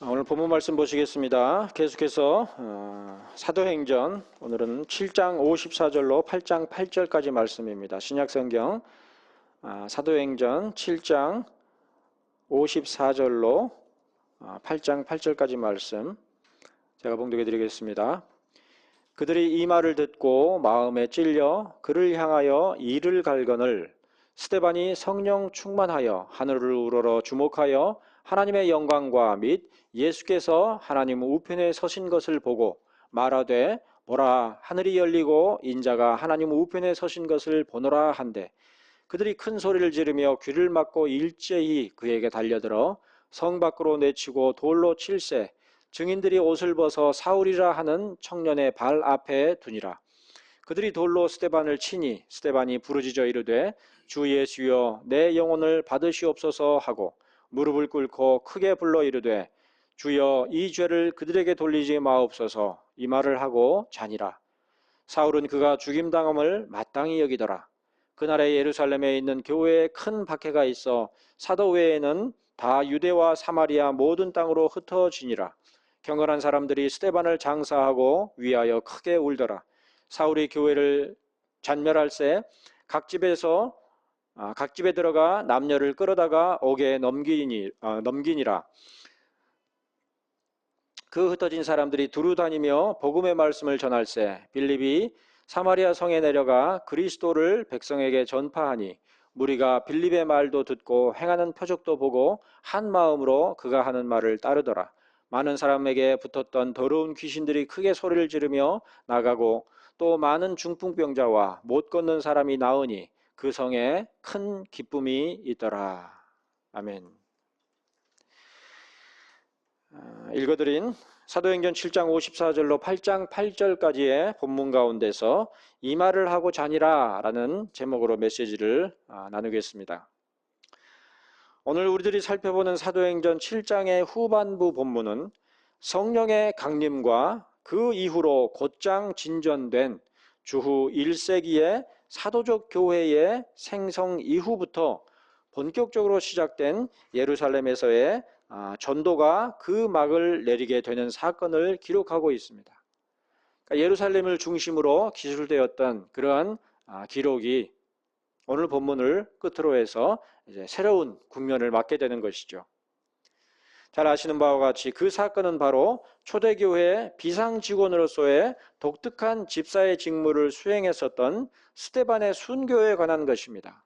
오늘 본문 말씀 보시겠습니다. 계속해서 사도행전 오늘은 7장 54절로 8장 8절까지 말씀입니다. 신약성경 사도행전 7장 54절로 8장 8절까지 말씀 제가 봉독해 드리겠습니다. 그들이 이 말을 듣고 마음에 찔려 그를 향하여 이를 갈거늘 스데반이 성령 충만하여 하늘을 우러러 주목하여 하나님의 영광과 및 예수께서 하나님 우편에 서신 것을 보고 말하되 보라 하늘이 열리고 인자가 하나님 우편에 서신 것을 보노라 한데 그들이 큰 소리를 지르며 귀를 막고 일제히 그에게 달려들어 성 밖으로 내치고 돌로 칠세 증인들이 옷을 벗어 사울이라 하는 청년의 발 앞에 두니라. 그들이 돌로 스데반을 치니 스데반이 부르짖어 이르되 주 예수여 내 영혼을 받으시옵소서 하고 무릎을 꿇고 크게 불러 이르되 주여 이 죄를 그들에게 돌리지 마옵소서 이 말을 하고 자니라. 사울은 그가 죽임당함을 마땅히 여기더라. 그날에 예루살렘에 있는 교회에 큰 박해가 있어 사도 외에는 다 유대와 사마리아 모든 땅으로 흩어지니라. 경건한 사람들이 스데반을 장사하고 위하여 크게 울더라. 사울이 교회를 잔멸할새 각 집에 들어가 남녀를 끌어다가 옥에 넘기니라. 그 흩어진 사람들이 두루 다니며 복음의 말씀을 전할새 빌립이 사마리아 성에 내려가 그리스도를 백성에게 전파하니 무리가 빌립의 말도 듣고 행하는 표적도 보고 한 마음으로 그가 하는 말을 따르더라. 많은 사람에게 붙었던 더러운 귀신들이 크게 소리를 지르며 나가고 또 많은 중풍병자와 못 걷는 사람이 나으니 그 성에 큰 기쁨이 있더라. 아멘. 읽어드린 사도행전 7장 54절로 8장 8절까지의 본문 가운데서 이 말을 하고 자니라 라는 제목으로 메시지를 나누겠습니다. 오늘 우리들이 살펴보는 사도행전 7장의 후반부 본문은 성령의 강림과 그 이후로 곧장 진전된 주후 1세기의 사도적 교회의 생성 이후부터 본격적으로 시작된 예루살렘에서의 전도가 그 막을 내리게 되는 사건을 기록하고 있습니다. 그러니까 예루살렘을 중심으로 기술되었던 그러한 기록이 오늘 본문을 끝으로 해서 이제 새로운 국면을 맞게 되는 것이죠. 잘 아시는 바와 같이 그 사건은 바로 초대교회 비상직원으로서의 독특한 집사의 직무를 수행했었던 스데반의 순교에 관한 것입니다.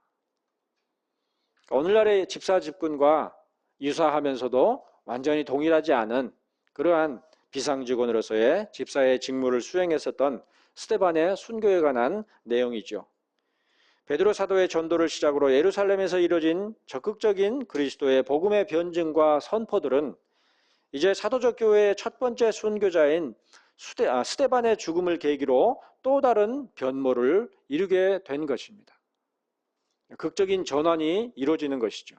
오늘날의 집사 집군과 유사하면서도 완전히 동일하지 않은 그러한 비상직원으로서의 집사의 직무를 수행했었던 스데반의 순교에 관한 내용이죠. 베드로 사도의 전도를 시작으로 예루살렘에서 이루어진 적극적인 그리스도의 복음의 변증과 선포들은 이제 사도적 교회의 첫 번째 순교자인 스데반의 죽음을 계기로 또 다른 변모를 이루게 된 것입니다. 극적인 전환이 이루어지는 것이죠.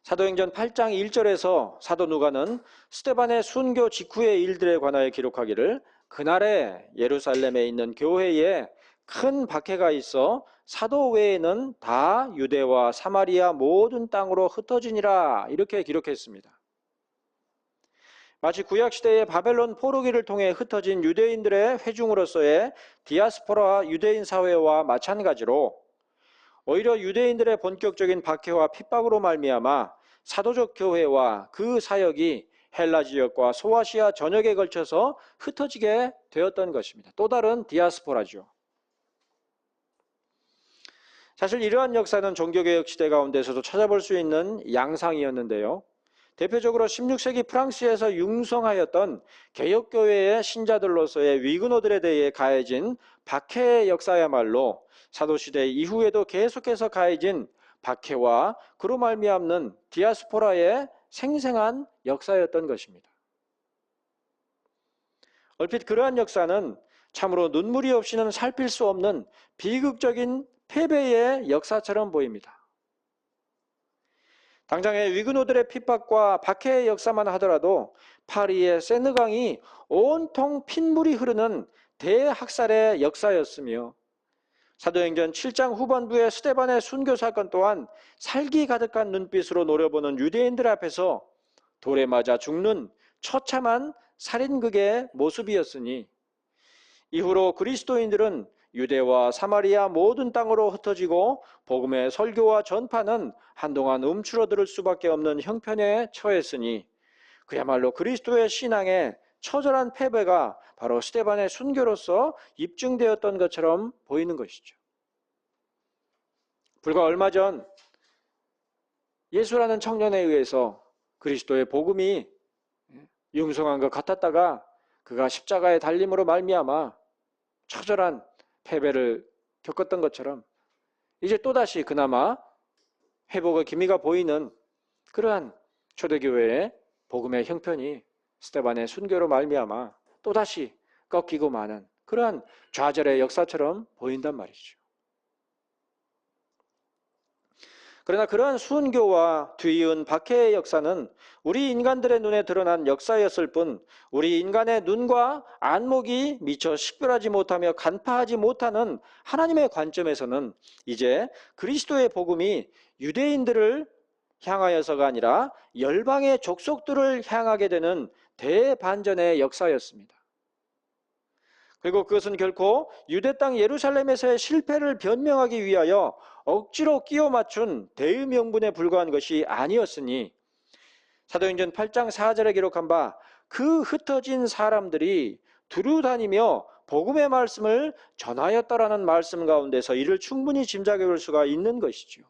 사도행전 8장 1절에서 사도 누가는 스데반의 순교 직후의 일들에 관하여 기록하기를 그날에 예루살렘에 있는 교회에 큰 박해가 있어 사도 외에는 다 유대와 사마리아 모든 땅으로 흩어지니라 이렇게 기록했습니다. 마치 구약시대의 바벨론 포로기를 통해 흩어진 유대인들의 회중으로서의 디아스포라 유대인 사회와 마찬가지로 오히려 유대인들의 본격적인 박해와 핍박으로 말미암아 사도적 교회와 그 사역이 헬라 지역과 소아시아 전역에 걸쳐서 흩어지게 되었던 것입니다. 또 다른 디아스포라죠. 사실 이러한 역사는 종교개혁 시대 가운데서도 찾아볼 수 있는 양상이었는데요. 대표적으로 16세기 프랑스에서 융성하였던 개혁교회의 신자들로서의 위그노들에 대해 가해진 박해의 역사야말로 사도시대 이후에도 계속해서 가해진 박해와 그로 말미암는 디아스포라의 생생한 역사였던 것입니다. 얼핏 그러한 역사는 참으로 눈물이 없이는 살필 수 없는 비극적인 패배의 역사처럼 보입니다. 당장의 위그노들의 핍박과 박해의 역사만 하더라도 파리의 세느강이 온통 핏물이 흐르는 대학살의 역사였으며 사도행전 7장 후반부의 스데반의 순교 사건 또한 살기 가득한 눈빛으로 노려보는 유대인들 앞에서 돌에 맞아 죽는 처참한 살인극의 모습이었으니 이후로 그리스도인들은 유대와 사마리아 모든 땅으로 흩어지고 복음의 설교와 전파는 한동안 움츠러들 수밖에 없는 형편에 처했으니 그야말로 그리스도의 신앙의 처절한 패배가 바로 스데반의 순교로서 입증되었던 것처럼 보이는 것이죠. 불과 얼마 전 예수라는 청년에 의해서 그리스도의 복음이 융성한 것 같았다가 그가 십자가의 달림으로 말미암아 처절한 패배를 겪었던 것처럼 이제 또다시 그나마 회복의 기미가 보이는 그러한 초대교회의 복음의 형편이 스데반의 순교로 말미암아 또다시 꺾이고 마는 그러한 좌절의 역사처럼 보인단 말이죠. 그러나 그러한 순교와 뒤이은 박해의 역사는 우리 인간들의 눈에 드러난 역사였을 뿐 우리 인간의 눈과 안목이 미처 식별하지 못하며 간파하지 못하는 하나님의 관점에서는 이제 그리스도의 복음이 유대인들을 향하여서가 아니라 열방의 족속들을 향하게 되는 대반전의 역사였습니다. 그리고 그것은 결코 유대 땅 예루살렘에서의 실패를 변명하기 위하여 억지로 끼워 맞춘 대의 명분에 불과한 것이 아니었으니 사도행전 8장 4절에 기록한 바 그 흩어진 사람들이 두루 다니며 복음의 말씀을 전하였다라는 말씀 가운데서 이를 충분히 짐작해 볼 수가 있는 것이죠.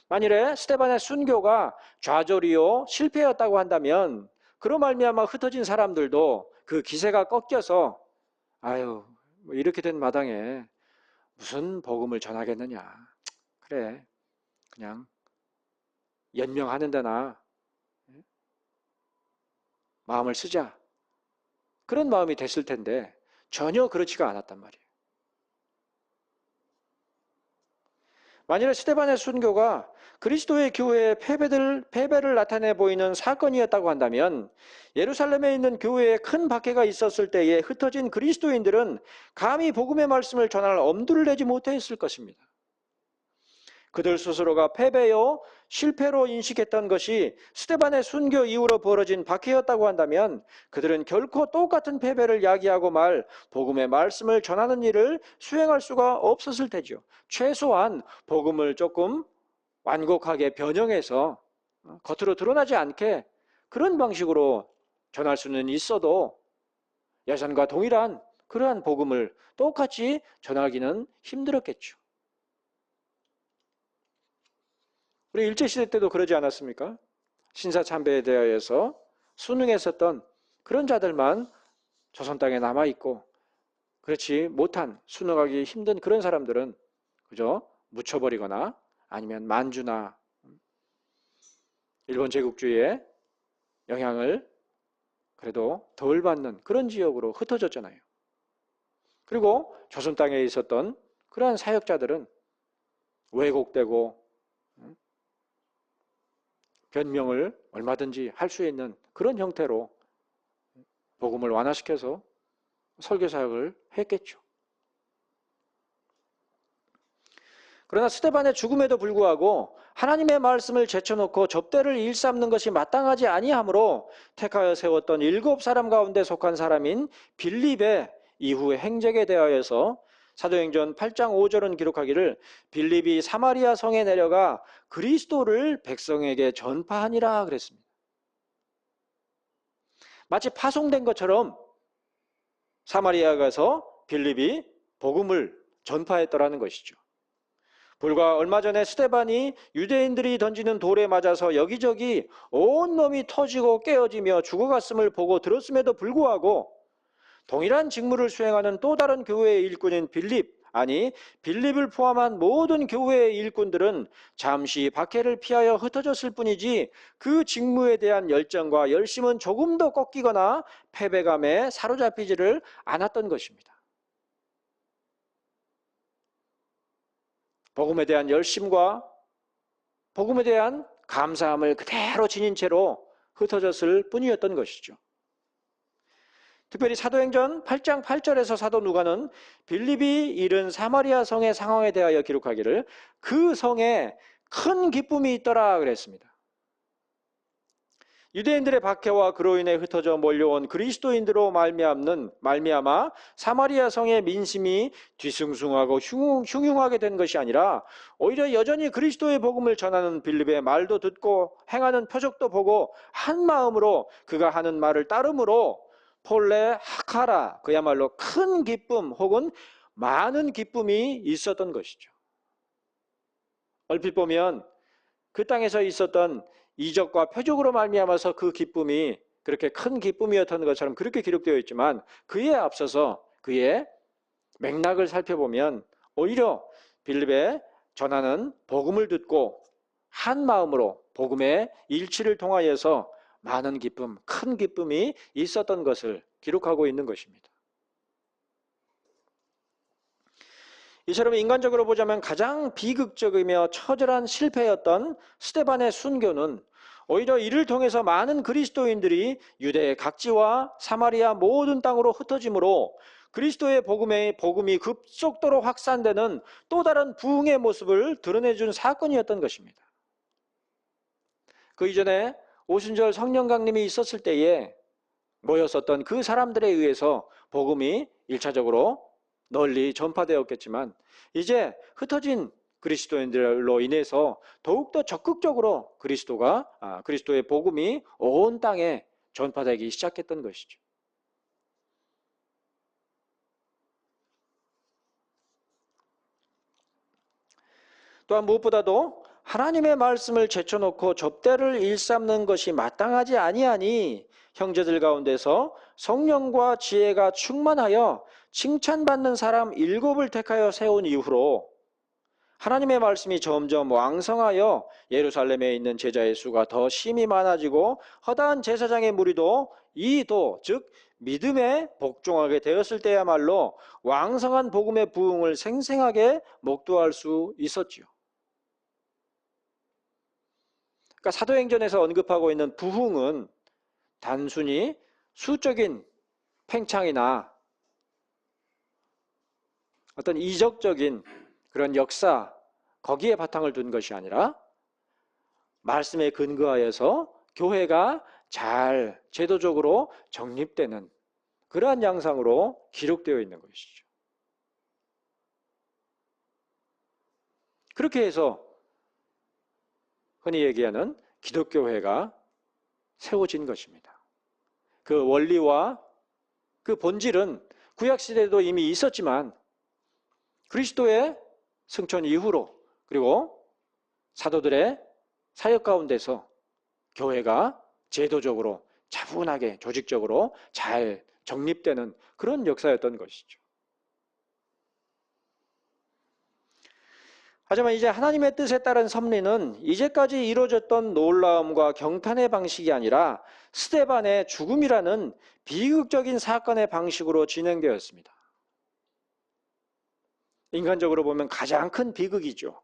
만일에 스데반의 순교가 좌절이요 실패였다고 한다면 그로 말미암아 흩어진 사람들도 그 기세가 꺾여서 아유 뭐 이렇게 된 마당에 무슨 복음을 전하겠느냐, 그래 그냥 연명하는 데나 마음을 쓰자, 그런 마음이 됐을 텐데 전혀 그렇지가 않았단 말이에요. 만일에 스데반의 순교가 그리스도의 교회의 패배를 나타내 보이는 사건이었다고 한다면 예루살렘에 있는 교회에 큰 박해가 있었을 때에 흩어진 그리스도인들은 감히 복음의 말씀을 전할 엄두를 내지 못했을 것입니다. 그들 스스로가 패배요 실패로 인식했던 것이 스데반의 순교 이후로 벌어진 박해였다고 한다면 그들은 결코 똑같은 패배를 야기하고 말 복음의 말씀을 전하는 일을 수행할 수가 없었을 테죠. 최소한 복음을 조금 완곡하게 변형해서 겉으로 드러나지 않게 그런 방식으로 전할 수는 있어도 예전과 동일한 그러한 복음을 똑같이 전하기는 힘들었겠죠. 우리 일제시대 때도 그러지 않았습니까? 신사참배에 대하여서 순응했었던 그런 자들만 조선 땅에 남아있고 그렇지 못한 순응하기 힘든 그런 사람들은 그저 묻혀버리거나 아니면 만주나 일본 제국주의의 영향을 그래도 덜 받는 그런 지역으로 흩어졌잖아요. 그리고 조선 땅에 있었던 그러한 사역자들은 왜곡되고 변명을 얼마든지 할 수 있는 그런 형태로 복음을 완화시켜서 설교 사역을 했겠죠. 그러나 스데반의 죽음에도 불구하고 하나님의 말씀을 제쳐놓고 접대를 일삼는 것이 마땅하지 아니하므로 택하여 세웠던 7사람 가운데 속한 사람인 빌립의 이후의 행적에 대하여서 사도행전 8장 5절은 기록하기를 빌립이 사마리아 성에 내려가 그리스도를 백성에게 전파하니라 그랬습니다. 마치 파송된 것처럼 사마리아 가서 빌립이 복음을 전파했더라는 것이죠. 불과 얼마 전에 스데반이 유대인들이 던지는 돌에 맞아서 여기저기 온몸이 터지고 깨어지며 죽어갔음을 보고 들었음에도 불구하고 동일한 직무를 수행하는 또 다른 교회의 일꾼인 빌립을 포함한 모든 교회의 일꾼들은 잠시 박해를 피하여 흩어졌을 뿐이지 그 직무에 대한 열정과 열심은 조금도 꺾이거나 패배감에 사로잡히지를 않았던 것입니다. 복음에 대한 열심과 복음에 대한 감사함을 그대로 지닌 채로 흩어졌을 뿐이었던 것이죠. 특별히 사도행전 8장 8절에서 사도 누가는 빌립이 이른 사마리아 성의 상황에 대하여 기록하기를 그 성에 큰 기쁨이 있더라 그랬습니다. 유대인들의 박해와 그로 인해 흩어져 몰려온 그리스도인들로 말미암아 사마리아 성의 민심이 뒤숭숭하고 흉흉하게 된 것이 아니라 오히려 여전히 그리스도의 복음을 전하는 빌립의 말도 듣고 행하는 표적도 보고 한 마음으로 그가 하는 말을 따름으로 폴레 하카라, 그야말로 큰 기쁨 혹은 많은 기쁨이 있었던 것이죠. 얼핏 보면 그 땅에서 있었던 이적과 표적으로 말미암아서 그 기쁨이 그렇게 큰 기쁨이었던 것처럼 그렇게 기록되어 있지만, 그에 앞서서 그의 맥락을 살펴보면 오히려 빌립의 전하는 복음을 듣고 한 마음으로 복음의 일치를 통하여서 많은 기쁨, 큰 기쁨이 있었던 것을 기록하고 있는 것입니다. 이처럼 인간적으로 보자면 가장 비극적이며 처절한 실패였던 스데반의 순교는 오히려 이를 통해서 많은 그리스도인들이 유대의 각지와 사마리아 모든 땅으로 흩어짐으로 그리스도의 복음이 급속도로 확산되는 또 다른 부흥의 모습을 드러내준 사건이었던 것입니다. 그 이전에 오순절 성령 강림이 있었을 때에 모였었던 그 사람들에 의해서 복음이 1차적으로 널리 전파되었겠지만, 이제 흩어진 그리스도인들로 인해서 더욱더 적극적으로 그리스도의 복음이 온 땅에 전파되기 시작했던 것이죠. 또한 무엇보다도 하나님의 말씀을 제쳐놓고 접대를 일삼는 것이 마땅하지 아니하니 형제들 가운데서 성령과 지혜가 충만하여 칭찬받는 사람 7을 택하여 세운 이후로 하나님의 말씀이 점점 왕성하여 예루살렘에 있는 제자의 수가 더 심히 많아지고 허다한 제사장의 무리도 즉 믿음에 복종하게 되었을 때야말로 왕성한 복음의 부흥을 생생하게 목도할 수 있었지요. 그러니까 사도행전에서 언급하고 있는 부흥은 단순히 수적인 팽창이나 어떤 이적적인 그런 역사, 거기에 바탕을 둔 것이 아니라 말씀에 근거하여서 교회가 잘 제도적으로 정립되는 그러한 양상으로 기록되어 있는 것이죠. 그렇게 해서 흔히 얘기하는 기독교회가 세워진 것입니다. 그 원리와 그 본질은 구약시대에도 이미 있었지만 그리스도의 승천 이후로 그리고 사도들의 사역 가운데서 교회가 제도적으로 차분하게 조직적으로 잘 정립되는 그런 역사였던 것이죠. 하지만 이제 하나님의 뜻에 따른 섭리는 이제까지 이루어졌던 놀라움과 경탄의 방식이 아니라 스데반의 죽음이라는 비극적인 사건의 방식으로 진행되었습니다. 인간적으로 보면 가장 큰 비극이죠.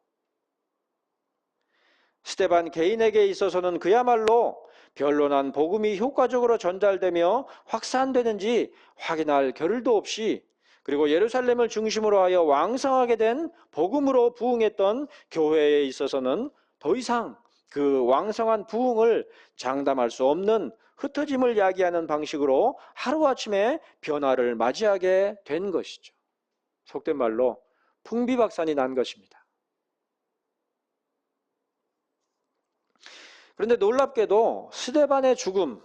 스데반 개인에게 있어서는 그야말로 변론한 복음이 효과적으로 전달되며 확산되는지 확인할 겨를도 없이, 그리고 예루살렘을 중심으로 하여 왕성하게 된 복음으로 부흥했던 교회에 있어서는 더 이상 그 왕성한 부흥을 장담할 수 없는 흩어짐을 야기하는 방식으로 하루아침에 변화를 맞이하게 된 것이죠. 속된 말로 풍비박산이 난 것입니다. 그런데 놀랍게도 스데반의 죽음,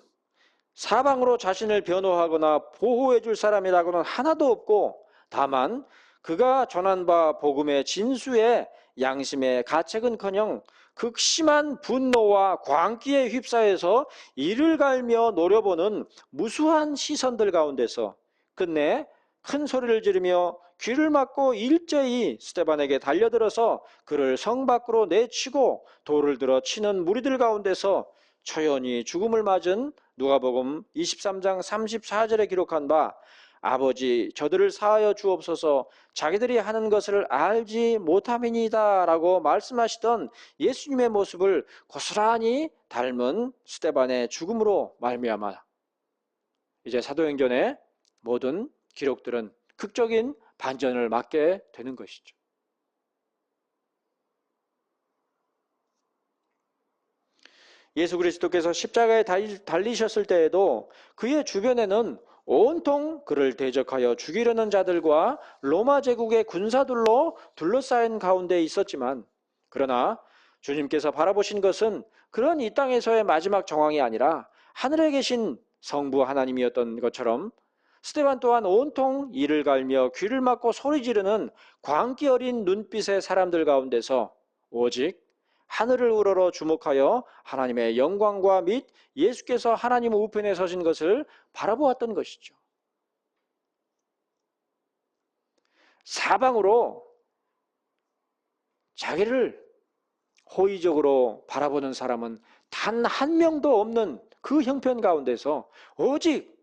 사방으로 자신을 변호하거나 보호해 줄 사람이라고는 하나도 없고, 다만 그가 전한 바 복음의 진수에 양심의 가책은커녕 극심한 분노와 광기에 휩싸여서 이를 갈며 노려보는 무수한 시선들 가운데서 끝내 큰 소리를 지르며 귀를 막고 일제히 스데반에게 달려들어서 그를 성 밖으로 내치고 돌을 들어 치는 무리들 가운데서 처연히 죽음을 맞은 누가복음 23장 34절에 기록한 바 아버지 저들을 사하여 주옵소서 자기들이 하는 것을 알지 못함이니이다 라고 말씀하시던 예수님의 모습을 고스란히 닮은 스데반의 죽음으로 말미암아 이제 사도행전의 모든 기록들은 극적인 반전을 맞게 되는 것이죠. 예수 그리스도께서 십자가에 달리셨을 때에도 그의 주변에는 온통 그를 대적하여 죽이려는 자들과 로마 제국의 군사들로 둘러싸인 가운데 있었지만, 그러나 주님께서 바라보신 것은 그런 이 땅에서의 마지막 정황이 아니라 하늘에 계신 성부 하나님이었던 것처럼, 스데반 또한 온통 이를 갈며 귀를 막고 소리 지르는 광기 어린 눈빛의 사람들 가운데서 오직 하늘을 우러러 주목하여 하나님의 영광과 및 예수께서 하나님 우편에 서신 것을 바라보았던 것이죠. 사방으로 자기를 호의적으로 바라보는 사람은 단 한 명도 없는 그 형편 가운데서 오직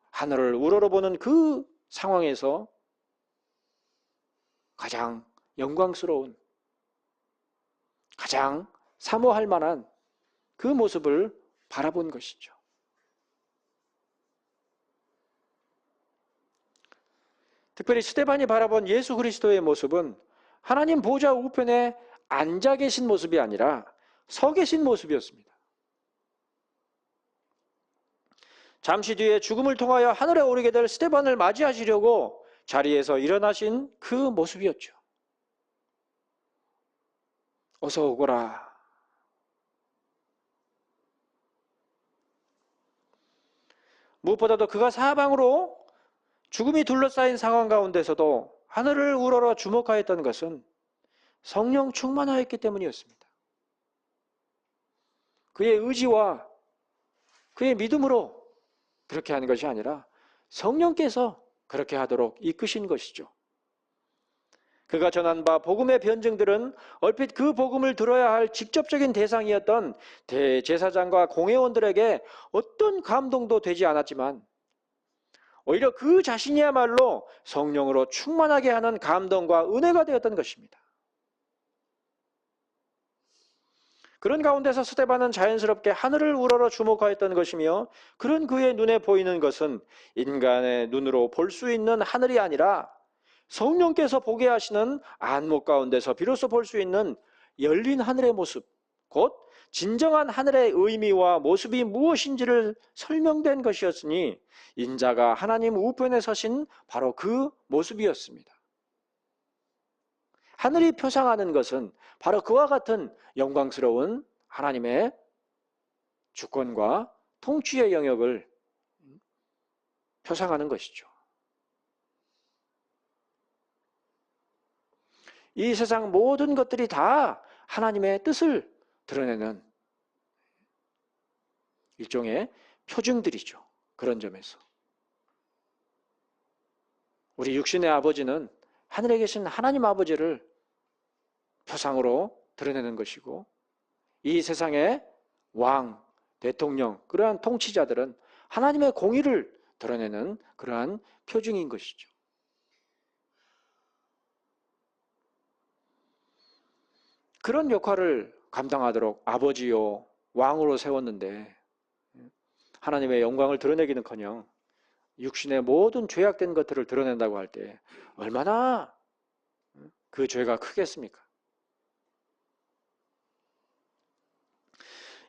하늘을 우러러보는 그 상황에서 가장 영광스러운, 가장 사모할 만한 그 모습을 바라본 것이죠. 특별히 스데반이 바라본 예수 그리스도의 모습은 하나님 보좌 우편에 앉아 계신 모습이 아니라 서 계신 모습이었습니다. 잠시 뒤에 죽음을 통하여 하늘에 오르게 될 스데반을 맞이하시려고 자리에서 일어나신 그 모습이었죠. 어서 오거라. 무엇보다도 그가 사방으로 죽음이 둘러싸인 상황 가운데서도 하늘을 우러러 주목하였던 것은 성령 충만하였기 때문이었습니다. 그의 의지와 그의 믿음으로 그렇게 하는 것이 아니라 성령께서 그렇게 하도록 이끄신 것이죠. 그가 전한 바 복음의 변증들은 얼핏 그 복음을 들어야 할 직접적인 대상이었던 대제사장과 공회원들에게 어떤 감동도 되지 않았지만, 오히려 그 자신이야말로 성령으로 충만하게 하는 감동과 은혜가 되었던 것입니다. 그런 가운데서 스데반은 자연스럽게 하늘을 우러러 주목하였던 것이며, 그런 그의 눈에 보이는 것은 인간의 눈으로 볼 수 있는 하늘이 아니라 성령께서 보게 하시는 안목 가운데서 비로소 볼 수 있는 열린 하늘의 모습, 곧 진정한 하늘의 의미와 모습이 무엇인지를 설명된 것이었으니, 인자가 하나님 우편에 서신 바로 그 모습이었습니다. 하늘이 표상하는 것은 바로 그와 같은 영광스러운 하나님의 주권과 통치의 영역을 표상하는 것이죠. 이 세상 모든 것들이 다 하나님의 뜻을 드러내는 일종의 표징들이죠. 그런 점에서 우리 육신의 아버지는 하늘에 계신 하나님 아버지를 표상으로 드러내는 것이고, 이 세상의 왕, 대통령, 그러한 통치자들은 하나님의 공의를 드러내는 그러한 표징인 것이죠. 그런 역할을 감당하도록 아버지요 왕으로 세웠는데, 하나님의 영광을 드러내기는커녕 육신의 모든 죄악된 것들을 드러낸다고 할 때 얼마나 그 죄가 크겠습니까?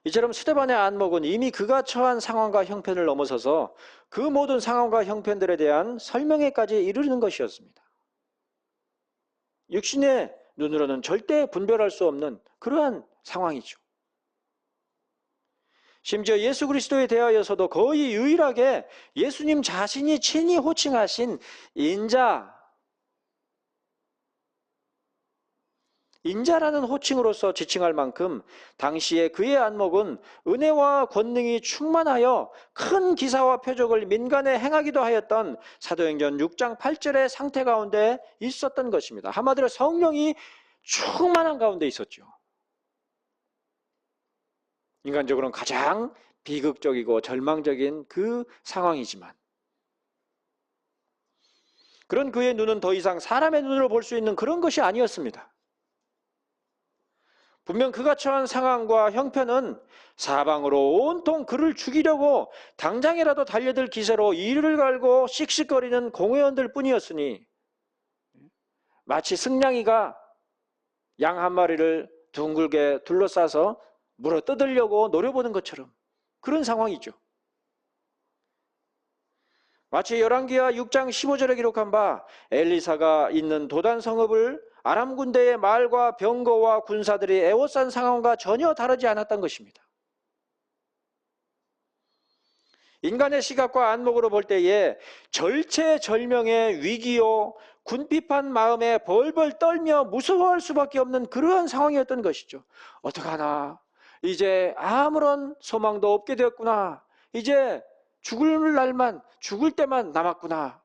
이처럼 스데반의 안목은 이미 그가 처한 상황과 형편을 넘어서서 그 모든 상황과 형편들에 대한 설명에까지 이르는 것이었습니다. 육신의 눈으로는 절대 분별할 수 없는 그러한 상황이죠. 심지어 예수 그리스도에 대하여서도 거의 유일하게 예수님 자신이 친히 호칭하신 인자라는 호칭으로서 지칭할 만큼 당시에 그의 안목은 은혜와 권능이 충만하여 큰 기사와 표적을 민간에 행하기도 하였던 사도행전 6장 8절의 상태 가운데 있었던 것입니다. 한마디로 성령이 충만한 가운데 있었죠. 인간적으로는 가장 비극적이고 절망적인 그 상황이지만, 그런 그의 눈은 더 이상 사람의 눈으로 볼 수 있는 그런 것이 아니었습니다. 분명 그가 처한 상황과 형편은 사방으로 온통 그를 죽이려고 당장이라도 달려들 기세로 이를 갈고 씩씩거리는 공회원들 뿐이었으니, 마치 승냥이가 양 한 마리를 둥글게 둘러싸서 물어 뜯으려고 노려보는 것처럼 그런 상황이죠. 마치 열왕기하 6장 15절에 기록한 바 엘리사가 있는 도단 성읍을 아람 군대의 말과 병거와 군사들이 에워싼 상황과 전혀 다르지 않았던 것입니다. 인간의 시각과 안목으로 볼 때에 절체절명의 위기요, 궁핍한 마음에 벌벌 떨며 무서워할 수밖에 없는 그러한 상황이었던 것이죠. 어떡하나, 이제 아무런 소망도 없게 되었구나. 이제 죽을 때만 남았구나.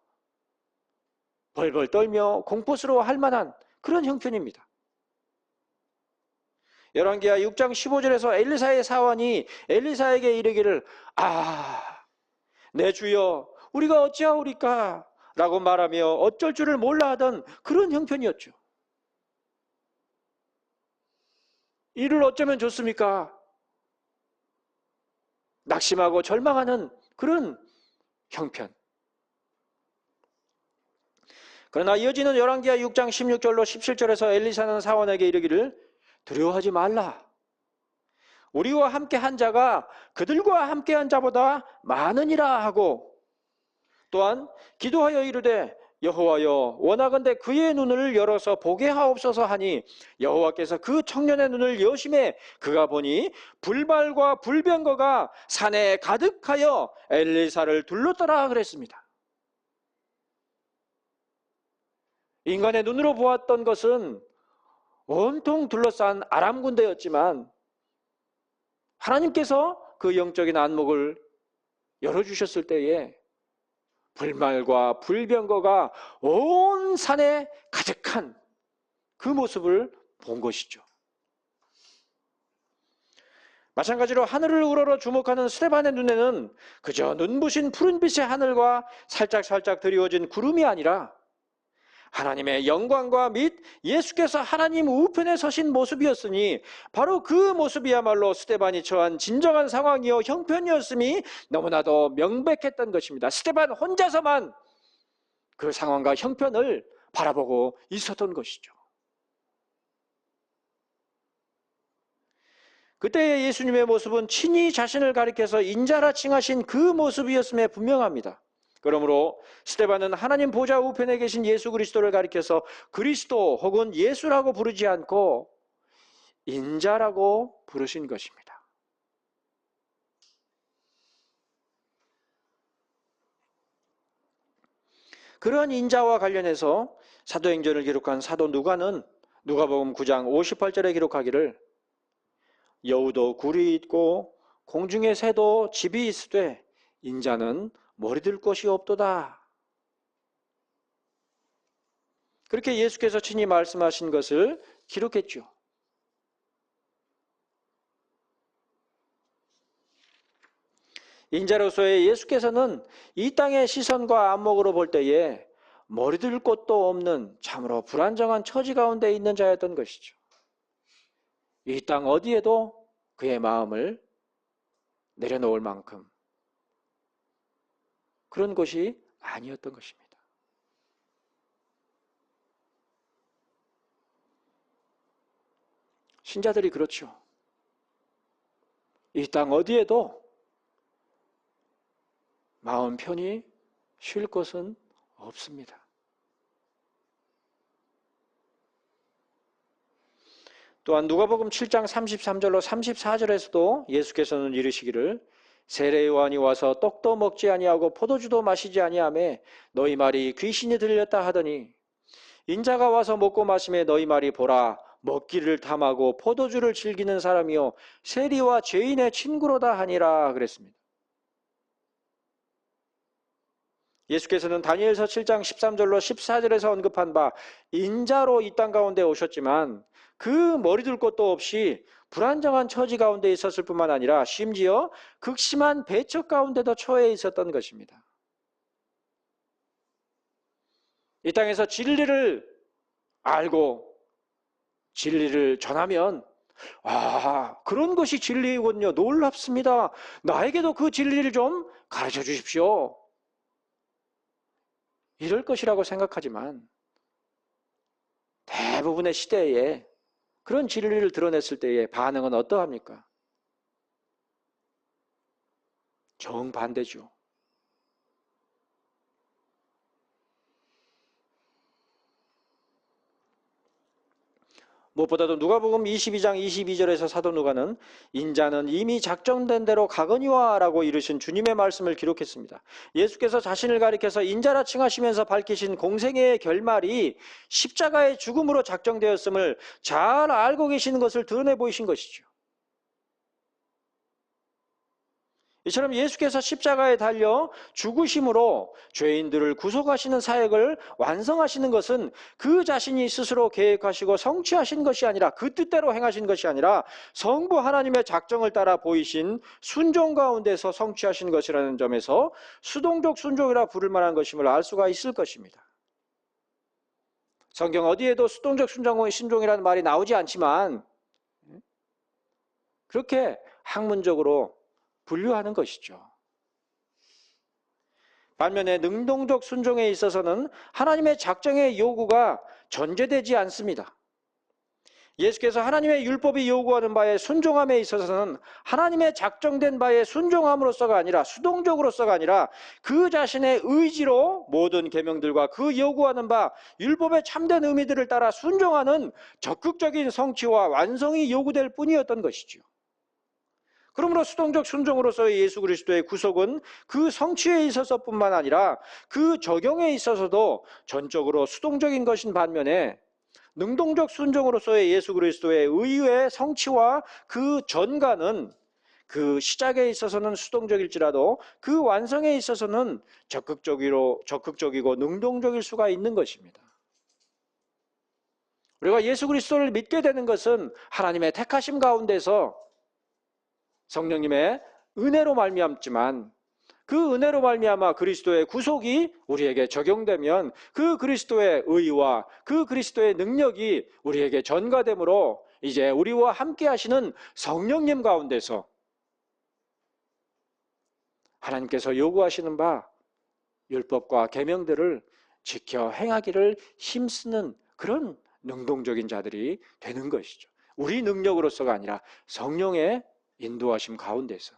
벌벌 떨며 공포스러워할 만한 그런 형편입니다. 열왕기하 6장 15절에서 엘리사의 사환이 엘리사에게 이르기를 내 주여 우리가 어찌하오리까 라고 말하며 어쩔 줄을 몰라 하던 그런 형편이었죠. 이를 어쩌면 좋습니까? 낙심하고 절망하는 그런 형편. 그러나 이어지는 열왕기하 6장 16절로 17절에서 엘리사는 사원에게 이르기를 두려워하지 말라. 우리와 함께 한 자가 그들과 함께 한 자보다 많으니라 하고 또한 기도하여 이르되 여호와여 원하건대 그의 눈을 열어서 보게 하옵소서 하니 여호와께서 그 청년의 눈을 여심해 그가 보니 불발과 불병거가 산에 가득하여 엘리사를 둘렀더라 그랬습니다. 인간의 눈으로 보았던 것은 온통 둘러싼 아람 군대였지만 하나님께서 그 영적인 안목을 열어주셨을 때에 불말과 불병거가 온 산에 가득한 그 모습을 본 것이죠. 마찬가지로 하늘을 우러러 주목하는 스데반의 눈에는 그저 눈부신 푸른빛의 하늘과 살짝살짝 드리워진 구름이 아니라 하나님의 영광과 및 예수께서 하나님 우편에 서신 모습이었으니 바로 그 모습이야말로 스데반이 처한 진정한 상황이요 형편이었음이 너무나도 명백했던 것입니다. 스데반 혼자서만 그 상황과 형편을 바라보고 있었던 것이죠. 그때의 예수님의 모습은 친히 자신을 가리켜서 인자라 칭하신 그 모습이었음에 분명합니다. 그러므로 스데반은 하나님 보좌 우편에 계신 예수 그리스도를 가리켜서 그리스도 혹은 예수라고 부르지 않고 인자라고 부르신 것입니다. 그러한 인자와 관련해서 사도행전을 기록한 사도 누가는 누가복음 9장 58절에 기록하기를 여우도 굴이 있고 공중의 새도 집이 있으되 인자는 머리들 곳이 없도다. 그렇게 예수께서 친히 말씀하신 것을 기록했죠. 인자로서의 예수께서는 이 땅의 시선과 안목으로 볼 때에 머리들 곳도 없는 참으로 불안정한 처지 가운데 있는 자였던 것이죠. 이 땅 어디에도 그의 마음을 내려놓을 만큼 그런 것이 아니었던 것입니다. 신자들이 그렇죠. 이 땅 어디에도 마음 편히 쉴 곳은 없습니다. 또한 누가복음 7장 33절로 34절에서도 예수께서는 이르시기를 세례 요한이 와서 떡도 먹지 아니하고 포도주도 마시지 아니하며 너희 말이 귀신이 들렸다 하더니 인자가 와서 먹고 마시며 너희 말이 보라 먹기를 탐하고 포도주를 즐기는 사람이요 세리와 죄인의 친구로다 하니라 그랬습니다. 예수께서는 다니엘서 7장 13절로 14절에서 언급한 바 인자로 이 땅 가운데 오셨지만 그 머리둘 곳도 없이 불안정한 처지 가운데 있었을 뿐만 아니라 심지어 극심한 배척 가운데도 처해 있었던 것입니다. 이 땅에서 진리를 알고 진리를 전하면 그런 것이 진리이군요. 놀랍습니다. 나에게도 그 진리를 좀 가르쳐 주십시오. 이럴 것이라고 생각하지만 대부분의 시대에 그런 진리를 드러냈을 때의 반응은 어떠합니까? 정반대죠. 무엇보다도 누가복음 22장 22절에서 사도 누가는 인자는 이미 작정된 대로 가거니와 라고 이르신 주님의 말씀을 기록했습니다. 예수께서 자신을 가리켜서 인자라 칭하시면서 밝히신 공생애의 결말이 십자가의 죽음으로 작정되었음을 잘 알고 계시는 것을 드러내 보이신 것이죠. 이처럼 예수께서 십자가에 달려 죽으심으로 죄인들을 구속하시는 사역을 완성하시는 것은 그 자신이 스스로 계획하시고 성취하신 것이 아니라, 그 뜻대로 행하신 것이 아니라 성부 하나님의 작정을 따라 보이신 순종 가운데서 성취하신 것이라는 점에서 수동적 순종이라 부를 만한 것임을 알 수가 있을 것입니다. 성경 어디에도 수동적 순종이라는 말이 나오지 않지만 그렇게 학문적으로 분류하는 것이죠. 반면에 능동적 순종에 있어서는 하나님의 작정의 요구가 전제되지 않습니다. 예수께서 하나님의 율법이 요구하는 바에 순종함에 있어서는 하나님의 작정된 바에 순종함으로써가 아니라, 수동적으로서가 아니라 그 자신의 의지로 모든 계명들과 그 요구하는 바 율법의 참된 의미들을 따라 순종하는 적극적인 성취와 완성이 요구될 뿐이었던 것이죠. 그러므로 수동적 순종으로서의 예수 그리스도의 구속은 그 성취에 있어서뿐만 아니라 그 적용에 있어서도 전적으로 수동적인 것인 반면에, 능동적 순종으로서의 예수 그리스도의 의의 성취와 그 전가는 그 시작에 있어서는 수동적일지라도 그 완성에 있어서는 적극적이고 능동적일 수가 있는 것입니다. 우리가 예수 그리스도를 믿게 되는 것은 하나님의 택하심 가운데서 성령님의 은혜로 말미암지만, 그 은혜로 말미암아 그리스도의 구속이 우리에게 적용되면 그 그리스도의 의와 그 그리스도의 능력이 우리에게 전가되므로 이제 우리와 함께 하시는 성령님 가운데서 하나님께서 요구하시는 바 율법과 계명들을 지켜 행하기를 힘쓰는 그런 능동적인 자들이 되는 것이죠. 우리 능력으로서가 아니라 성령의 인도하심 가운데서.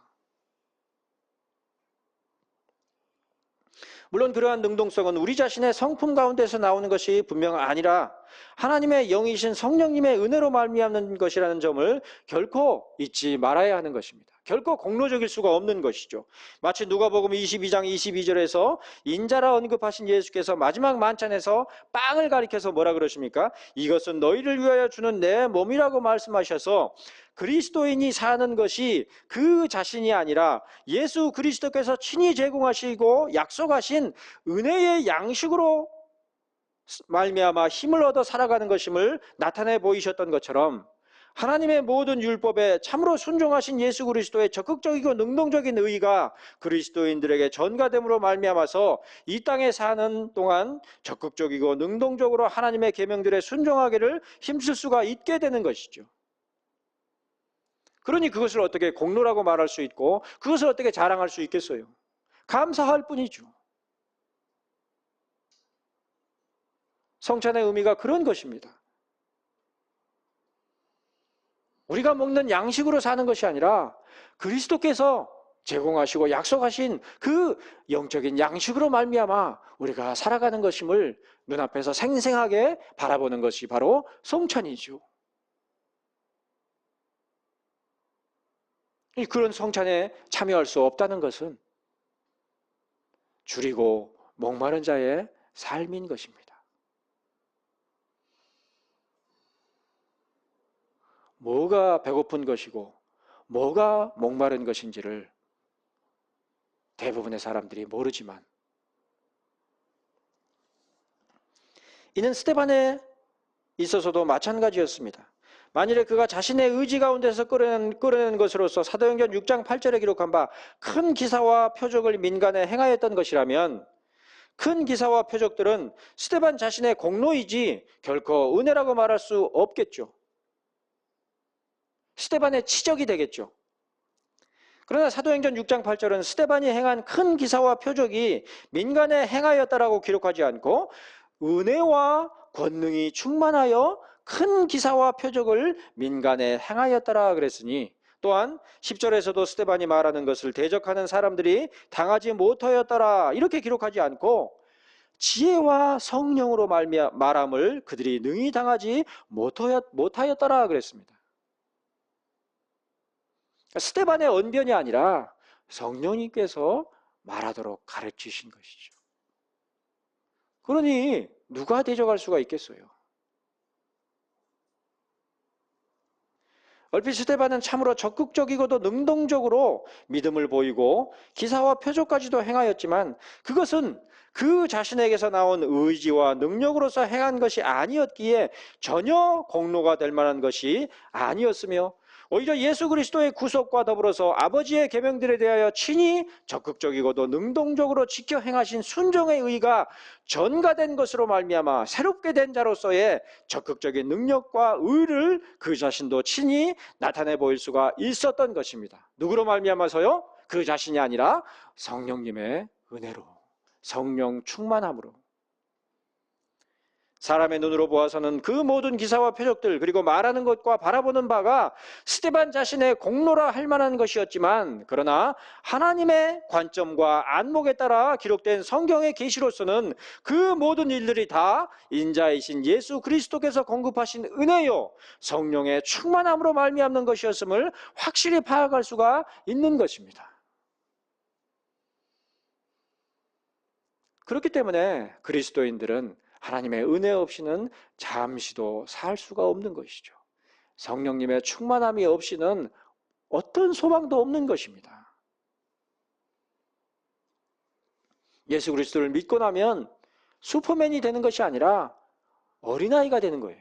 물론 그러한 능동성은 우리 자신의 성품 가운데서 나오는 것이 분명 아니라 하나님의 영이신 성령님의 은혜로 말미암는 것이라는 점을 결코 잊지 말아야 하는 것입니다. 결코 공로적일 수가 없는 것이죠. 마치 누가복음 22장 22절에서 인자라 언급하신 예수께서 마지막 만찬에서 빵을 가리켜서 뭐라 그러십니까? 이것은 너희를 위하여 주는 내 몸이라고 말씀하셔서 그리스도인이 사는 것이 그 자신이 아니라 예수 그리스도께서 친히 제공하시고 약속하신 은혜의 양식으로 말미암아 힘을 얻어 살아가는 것임을 나타내 보이셨던 것처럼, 하나님의 모든 율법에 참으로 순종하신 예수 그리스도의 적극적이고 능동적인 의가 그리스도인들에게 전가됨으로 말미암아서 이 땅에 사는 동안 적극적이고 능동적으로 하나님의 계명들에 순종하기를 힘쓸 수가 있게 되는 것이죠. 그러니 그것을 어떻게 공로라고 말할 수 있고 그것을 어떻게 자랑할 수 있겠어요? 감사할 뿐이죠. 성찬의 의미가 그런 것입니다. 우리가 먹는 양식으로 사는 것이 아니라 그리스도께서 제공하시고 약속하신 그 영적인 양식으로 말미암아 우리가 살아가는 것임을 눈앞에서 생생하게 바라보는 것이 바로 성찬이죠. 그런 성찬에 참여할 수 없다는 것은 줄이고 목마른 자의 삶인 것입니다. 뭐가 배고픈 것이고 뭐가 목마른 것인지를 대부분의 사람들이 모르지만, 이는 스데반에 있어서도 마찬가지였습니다. 만일에 그가 자신의 의지 가운데서 끌어낸 것으로서 사도행전 6장 8절에 기록한 바 큰 기사와 표적을 민간에 행하였던 것이라면, 큰 기사와 표적들은 스데반 자신의 공로이지 결코 은혜라고 말할 수 없겠죠. 스데반의 치적이 되겠죠. 그러나 사도행전 6장 8절은 스데반이 행한 큰 기사와 표적이 민간에 행하였다라고 기록하지 않고 은혜와 권능이 충만하여 큰 기사와 표적을 민간에 행하였다라 그랬으니, 또한 10절에서도 스데반이 말하는 것을 대적하는 사람들이 당하지 못하였더라 이렇게 기록하지 않고 지혜와 성령으로 말함을 그들이 능히 당하지 못하였더라 그랬습니다. 스데반의 언변이 아니라 성령님께서 말하도록 가르치신 것이죠. 그러니 누가 대적할 수가 있겠어요? 얼핏 스데반은 참으로 적극적이고도 능동적으로 믿음을 보이고 기사와 표적까지도 행하였지만 그것은 그 자신에게서 나온 의지와 능력으로서 행한 것이 아니었기에 전혀 공로가 될 만한 것이 아니었으며 오히려 예수 그리스도의 구속과 더불어서 아버지의 계명들에 대하여 친히 적극적이고도 능동적으로 지켜 행하신 순종의 의가 전가된 것으로 말미암아 새롭게 된 자로서의 적극적인 능력과 의를 그 자신도 친히 나타내 보일 수가 있었던 것입니다. 누구로 말미암아서요? 그 자신이 아니라 성령님의 은혜로, 성령 충만함으로. 사람의 눈으로 보아서는 그 모든 기사와 표적들 그리고 말하는 것과 바라보는 바가 스데반 자신의 공로라 할 만한 것이었지만 그러나 하나님의 관점과 안목에 따라 기록된 성경의 계시로서는 그 모든 일들이 다 인자이신 예수 그리스도께서 공급하신 은혜요 성령의 충만함으로 말미암는 것이었음을 확실히 파악할 수가 있는 것입니다. 그렇기 때문에 그리스도인들은 하나님의 은혜 없이는 잠시도 살 수가 없는 것이죠. 성령님의 충만함이 없이는 어떤 소망도 없는 것입니다. 예수 그리스도를 믿고 나면 슈퍼맨이 되는 것이 아니라 어린아이가 되는 거예요.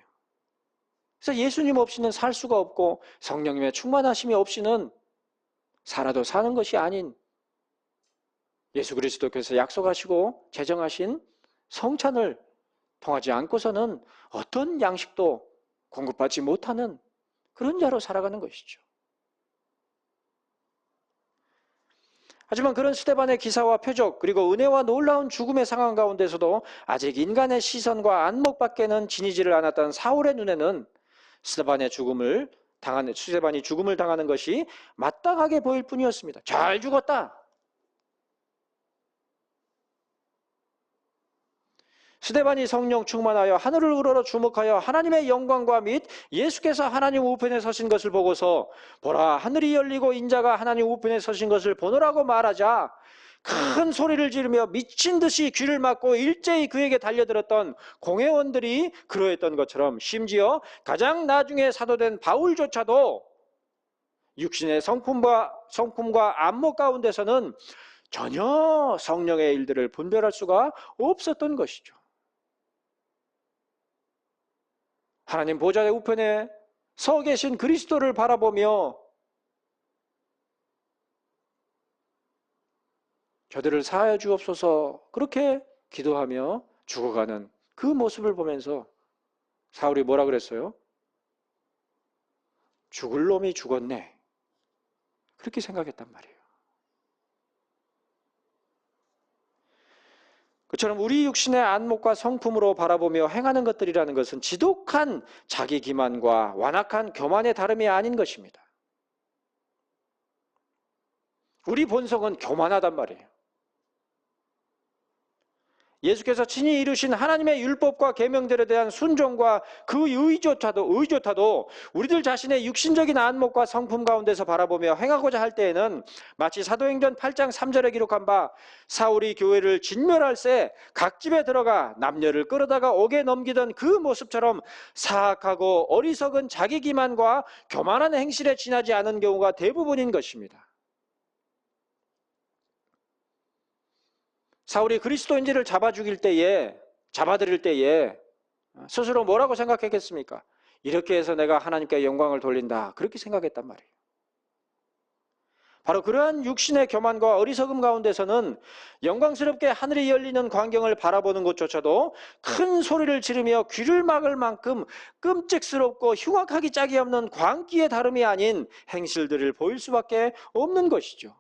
그래서 예수님 없이는 살 수가 없고 성령님의 충만하심이 없이는 살아도 사는 것이 아닌 예수 그리스도께서 약속하시고 제정하신 성찬을 통하지 않고서는 어떤 양식도 공급받지 못하는 그런 자로 살아가는 것이죠. 하지만 그런 스데반의 기사와 표적 그리고 은혜와 놀라운 죽음의 상황 가운데서도 아직 인간의 시선과 안목 밖에는 지니지를 않았던 사울의 눈에는 스데반이 죽음을 당하는 것이 마땅하게 보일 뿐이었습니다. 잘 죽었다. 스데반이 성령 충만하여 하늘을 우러러 주목하여 하나님의 영광과 및 예수께서 하나님 우편에 서신 것을 보고서 보라 하늘이 열리고 인자가 하나님 우편에 서신 것을 보노라고 말하자 큰 소리를 지르며 미친 듯이 귀를 막고 일제히 그에게 달려들었던 공회원들이 그러했던 것처럼 심지어 가장 나중에 사도된 바울조차도 육신의 성품과 안목 가운데서는 전혀 성령의 일들을 분별할 수가 없었던 것이죠. 하나님 보좌의 우편에 서 계신 그리스도를 바라보며 저들을 사하여 주옵소서 그렇게 기도하며 죽어가는 그 모습을 보면서 사울이 뭐라 그랬어요? 죽을 놈이 죽었네. 그렇게 생각했단 말이에요. 그처럼 우리 육신의 안목과 성품으로 바라보며 행하는 것들이라는 것은 지독한 자기 기만과 완악한 교만의 다름이 아닌 것입니다. 우리 본성은 교만하단 말이에요. 예수께서 친히 이루신 하나님의 율법과 계명들에 대한 순종과 그 의조차도 우리들 자신의 육신적인 안목과 성품 가운데서 바라보며 행하고자 할 때에는 마치 사도행전 8장 3절에 기록한 바 사울이 교회를 진멸할 새 각 집에 들어가 남녀를 끌어다가 옥에 넘기던 그 모습처럼 사악하고 어리석은 자기 기만과 교만한 행실에 지나지 않은 경우가 대부분인 것입니다. 사울이 그리스도인들을 잡아드릴 때에 스스로 뭐라고 생각했겠습니까? 이렇게 해서 내가 하나님께 영광을 돌린다. 그렇게 생각했단 말이에요. 바로 그러한 육신의 교만과 어리석음 가운데서는 영광스럽게 하늘이 열리는 광경을 바라보는 것조차도 큰 소리를 지르며 귀를 막을 만큼 끔찍스럽고 흉악하기 짝이 없는 광기의 다름이 아닌 행실들을 보일 수밖에 없는 것이죠.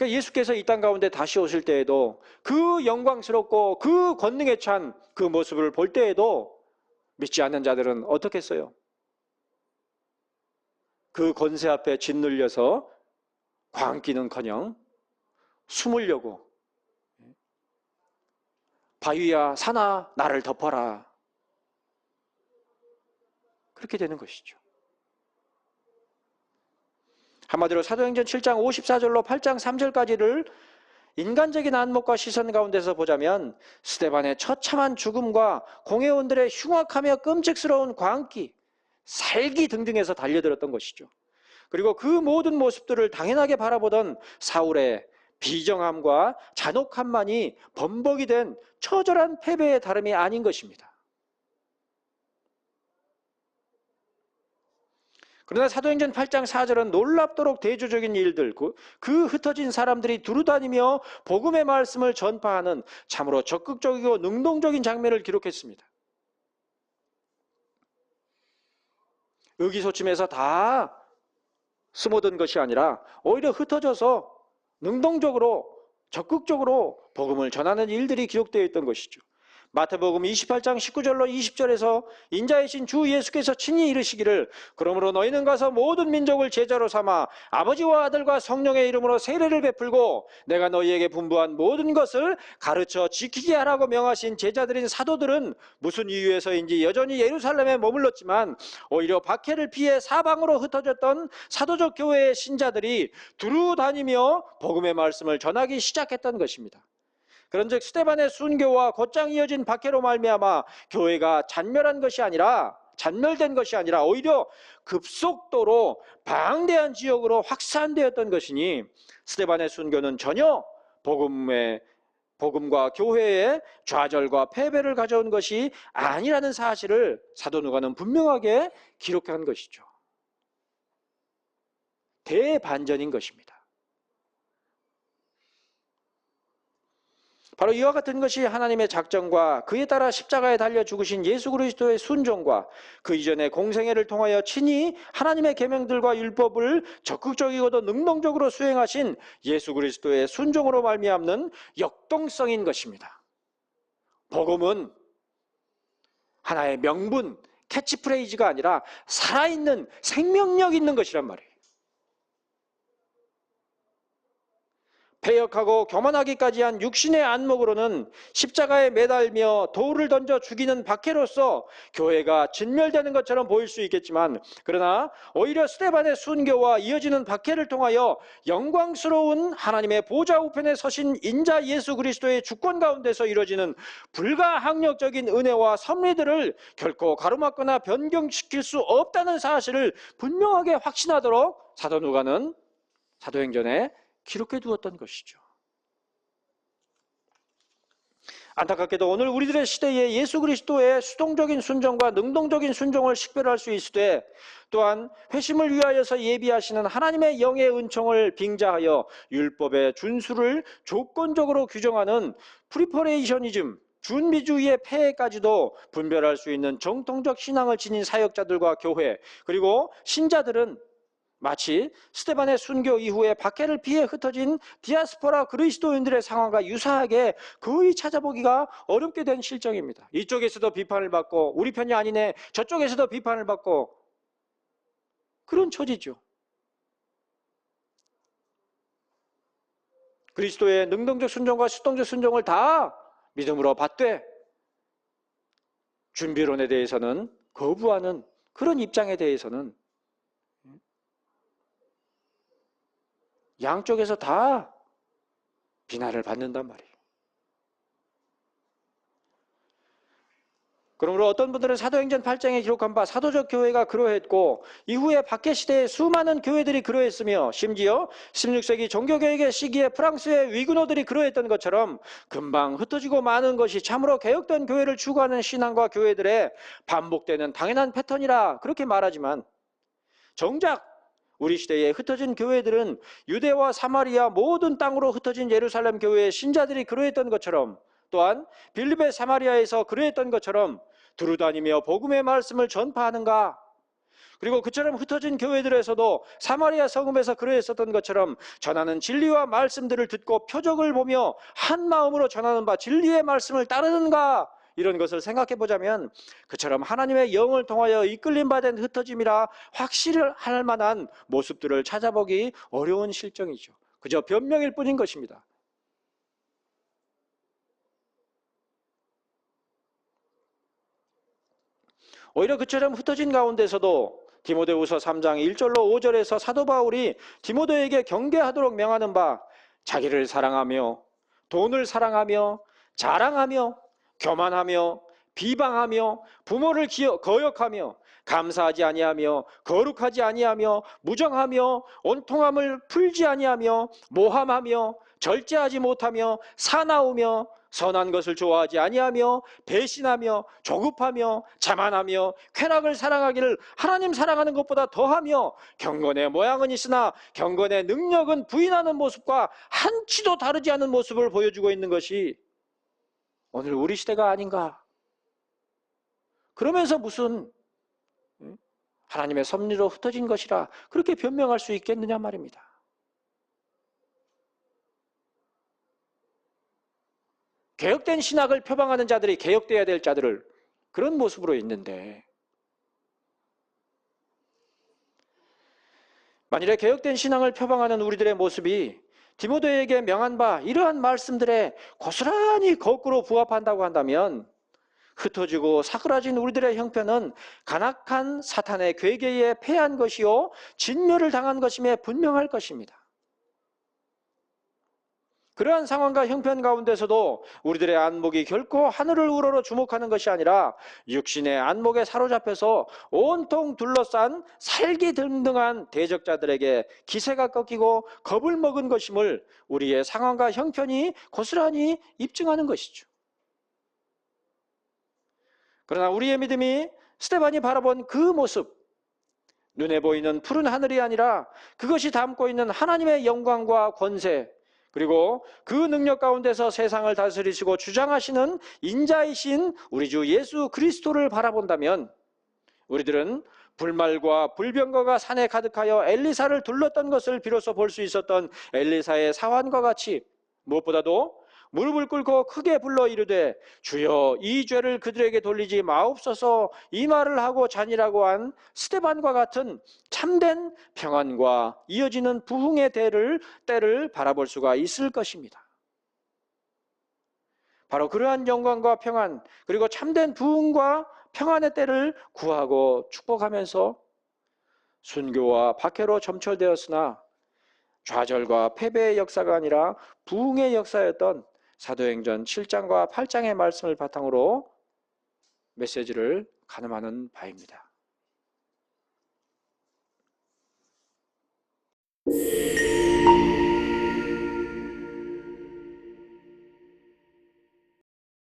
그러니까 예수께서 이 땅 가운데 다시 오실 때에도 그 영광스럽고 그 권능에 찬 그 모습을 볼 때에도 믿지 않는 자들은 어떻겠어요? 그 권세 앞에 짓눌려서 광기는커녕 숨으려고 바위야 산아 나를 덮어라, 그렇게 되는 것이죠. 한마디로 사도행전 7장 54절로 8장 3절까지를 인간적인 안목과 시선 가운데서 보자면 스데반의 처참한 죽음과 공회원들의 흉악하며 끔찍스러운 광기, 살기 등등에서 달려들었던 것이죠. 그리고 그 모든 모습들을 당연하게 바라보던 사울의 비정함과 잔혹함만이 범벅이 된 처절한 패배의 다름이 아닌 것입니다. 그러나 사도행전 8장 4절은 놀랍도록 대조적인 일들, 그 흩어진 사람들이 두루다니며 복음의 말씀을 전파하는 참으로 적극적이고 능동적인 장면을 기록했습니다. 의기소침해서 다 숨어든 것이 아니라 오히려 흩어져서 능동적으로 적극적으로 복음을 전하는 일들이 기록되어 있던 것이죠. 마태복음 28장 19절로 20절에서 인자이신 주 예수께서 친히 이르시기를 그러므로 너희는 가서 모든 민족을 제자로 삼아 아버지와 아들과 성령의 이름으로 세례를 베풀고 내가 너희에게 분부한 모든 것을 가르쳐 지키게 하라고 명하신 제자들인 사도들은 무슨 이유에서인지 여전히 예루살렘에 머물렀지만 오히려 박해를 피해 사방으로 흩어졌던 사도적 교회의 신자들이 두루 다니며 복음의 말씀을 전하기 시작했던 것입니다. 그런즉 스데반의 순교와 곧장 이어진 박해로 말미암아 교회가 잔멸된 것이 아니라 오히려 급속도로 방대한 지역으로 확산되었던 것이니 스데반의 순교는 전혀 복음과 교회의 좌절과 패배를 가져온 것이 아니라는 사실을 사도 누가는 분명하게 기록한 것이죠. 대반전인 것입니다. 바로 이와 같은 것이 하나님의 작정과 그에 따라 십자가에 달려 죽으신 예수 그리스도의 순종과 그 이전의 공생애를 통하여 친히 하나님의 계명들과 율법을 적극적이고도 능동적으로 수행하신 예수 그리스도의 순종으로 말미암는 역동성인 것입니다. 복음은 하나의 명분, 캐치프레이즈가 아니라 살아있는 생명력 있는 것이란 말이에요. 패역하고 교만하기까지 한 육신의 안목으로는 십자가에 매달며 돌을 던져 죽이는 박해로서 교회가 진멸되는 것처럼 보일 수 있겠지만, 그러나 오히려 스데반의 순교와 이어지는 박해를 통하여 영광스러운 하나님의 보좌 우편에 서신 인자 예수 그리스도의 주권 가운데서 이루어지는 불가항력적인 은혜와 섭리들을 결코 가로막거나 변경시킬 수 없다는 사실을 분명하게 확신하도록 사도 누가는 사도행전에 기록해 두었던 것이죠. 안타깝게도 오늘 우리들의 시대에 예수 그리스도의 수동적인 순종과 능동적인 순종을 식별할 수 있으되, 또한 회심을 위하여서 예비하시는 하나님의 영의 은총을 빙자하여 율법의 준수를 조건적으로 규정하는 프리퍼레이셔니즘, 준비주의의 폐해까지도 분별할 수 있는 정통적 신앙을 지닌 사역자들과 교회, 그리고 신자들은 마치 스데반의 순교 이후에 박해를 피해 흩어진 디아스포라 그리스도인들의 상황과 유사하게 거의 찾아보기가 어렵게 된 실정입니다. 이쪽에서도 비판을 받고 우리 편이 아니네, 저쪽에서도 비판을 받고, 그런 처지죠. 그리스도의 능동적 순종과 수동적 순종을 다 믿음으로 받되 준비론에 대해서는 거부하는 그런 입장에 대해서는 양쪽에서 다 비난을 받는단 말이에요. 그러므로 어떤 분들은 사도행전 8장에 기록한 바 사도적 교회가 그러했고, 이후에 박해 시대에 수많은 교회들이 그러했으며, 심지어 16세기 종교개혁의 시기에 프랑스의 위그노들이 그러했던 것처럼 금방 흩어지고 많은 것이 참으로 개혁된 교회를 추구하는 신앙과 교회들의 반복되는 당연한 패턴이라 그렇게 말하지만, 정작 우리 시대에 흩어진 교회들은 유대와 사마리아 모든 땅으로 흩어진 예루살렘 교회의 신자들이 그러했던 것처럼, 또한 빌립의 사마리아에서 그러했던 것처럼 두루다니며 복음의 말씀을 전파하는가? 그리고 그처럼 흩어진 교회들에서도 사마리아 성읍에서 그러했었던 것처럼 전하는 진리와 말씀들을 듣고 표적을 보며 한 마음으로 전하는 바 진리의 말씀을 따르는가, 이런 것을 생각해 보자면 그처럼 하나님의 영을 통하여 이끌림 받은 흩어짐이라 확실할 만한 모습들을 찾아보기 어려운 실정이죠. 그저 변명일 뿐인 것입니다. 오히려 그처럼 흩어진 가운데서도 디모데후서 3장 1절로 5절에서 사도 바울이 디모데에게 경계하도록 명하는 바, 자기를 사랑하며 돈을 사랑하며 자랑하며 교만하며 비방하며 부모를 거역하며 감사하지 아니하며 거룩하지 아니하며 무정하며 온통함을 풀지 아니하며 모함하며 절제하지 못하며 사나우며 선한 것을 좋아하지 아니하며 배신하며 조급하며 자만하며 쾌락을 사랑하기를 하나님 사랑하는 것보다 더하며 경건의 모양은 있으나 경건의 능력은 부인하는 모습과 한치도 다르지 않은 모습을 보여주고 있는 것이 오늘 우리 시대가 아닌가. 그러면서 무슨 하나님의 섭리로 흩어진 것이라 그렇게 변명할 수 있겠느냐 말입니다. 개혁된 신학을 표방하는 자들이 개혁돼야 될 자들을 그런 모습으로 있는데, 만일에 개혁된 신앙을 표방하는 우리들의 모습이 디모데에게 명한 바 이러한 말씀들에 고스란히 거꾸로 부합한다고 한다면 흩어지고 사그라진 우리들의 형편은 간악한 사탄의 괴계에 패한 것이요 진멸을 당한 것임에 분명할 것입니다. 그러한 상황과 형편 가운데서도 우리들의 안목이 결코 하늘을 우러러 주목하는 것이 아니라 육신의 안목에 사로잡혀서 온통 둘러싼 살기등등한 대적자들에게 기세가 꺾이고 겁을 먹은 것임을 우리의 상황과 형편이 고스란히 입증하는 것이죠. 그러나 우리의 믿음이 스데반이 바라본 그 모습, 눈에 보이는 푸른 하늘이 아니라 그것이 담고 있는 하나님의 영광과 권세, 그리고 그 능력 가운데서 세상을 다스리시고 주장하시는 인자이신 우리 주 예수 그리스도를 바라본다면 우리들은 불말과 불병거가 산에 가득하여 엘리사를 둘렀던 것을 비로소 볼 수 있었던 엘리사의 사환과 같이 무엇보다도 무릎을 꿇고 크게 불러 이르되 주여 이 죄를 그들에게 돌리지 마옵소서, 이 말을 하고 잔이라고 한 스데반과 같은 참된 평안과 이어지는 부흥의 때를 바라볼 수가 있을 것입니다. 바로 그러한 영광과 평안, 그리고 참된 부흥과 평안의 때를 구하고 축복하면서 순교와 박해로 점철되었으나 좌절과 패배의 역사가 아니라 부흥의 역사였던 사도행전 7장과 8장의 말씀을 바탕으로 메시지를 가늠하는 바입니다.